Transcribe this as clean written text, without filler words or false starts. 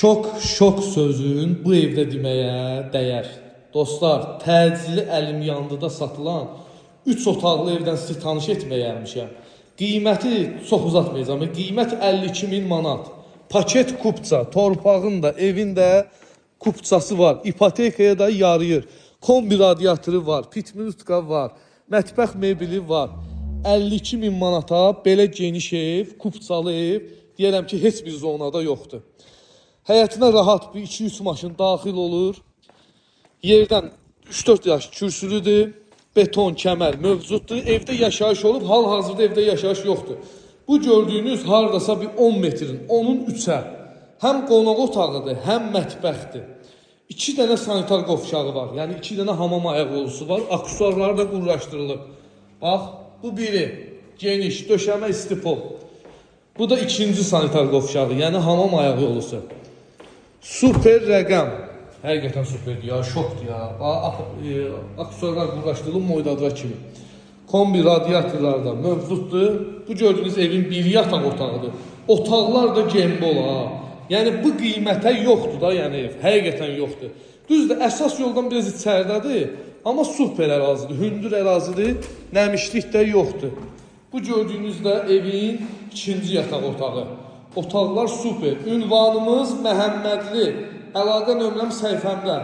Şok sözün bu evdə deməyə dəyər. Dostlar, təcili əlim yandıda satılan 3 otaqlı evdən sizi tanış etməyə gəlmişəm. Qiyməti çox uzatmayacağım. Qiymət 52.000 manat. Paket kupça, torpağın da, evin də kupçası var. İpotekaya da yarıyır. Kombi radiatoru var, pitminutka var, mətbəx mebeli var. 52.000 manata belə geniş ev, kupçalı ev, deyərəm ki, heç bir zonada yoxdur. Həyətinə rahat bir 2-3 maşın daxil olur. Yerdən 3-4 yaş kürsülüdür. Beton, kəmər mövcuddur. Evdə yaşayış olub, hal-hazırda evdə yaşayış yoxdur. Bu gördüyünüz hardasa bir 10 metrin, onun 3-ə. Həm qonaq otağıdır, həm mətbəxdir. 2 dənə sanitar qovşağı var. Yəni 2 dənə hamam ayaqyolusu var. Aksesuarları da qurlaşdırılıb. Bax, bu biri geniş, döşəmə istipol. Bu da ikinci sanitar qovşağı, yəni hamam ayaqyolusu. Super rəqəm. Həqiqətən superdir ya, şokdur ya. Aksesuarlar qurlaşdırılıb moydadıra kimi. Kombi radiatorlar da mövcuddur. Bu gördüyünüz evin bir yataq otağıdır. Otaqlar da gembol ha. Yəni bu qiymətə yoxdur da, yəni ev. Həqiqətən yoxdur. Düzdür, əsas yoldan biraz içəridədir. Amma super ərazidir, hündür ərazidir. Nəmişlik də yoxdur. Bu gördüyünüz də evin ikinci yataq otağı. Otaqlar super. Ünvanımız Məhəmmədli. Əlaqə nömrəm səhifəmdə.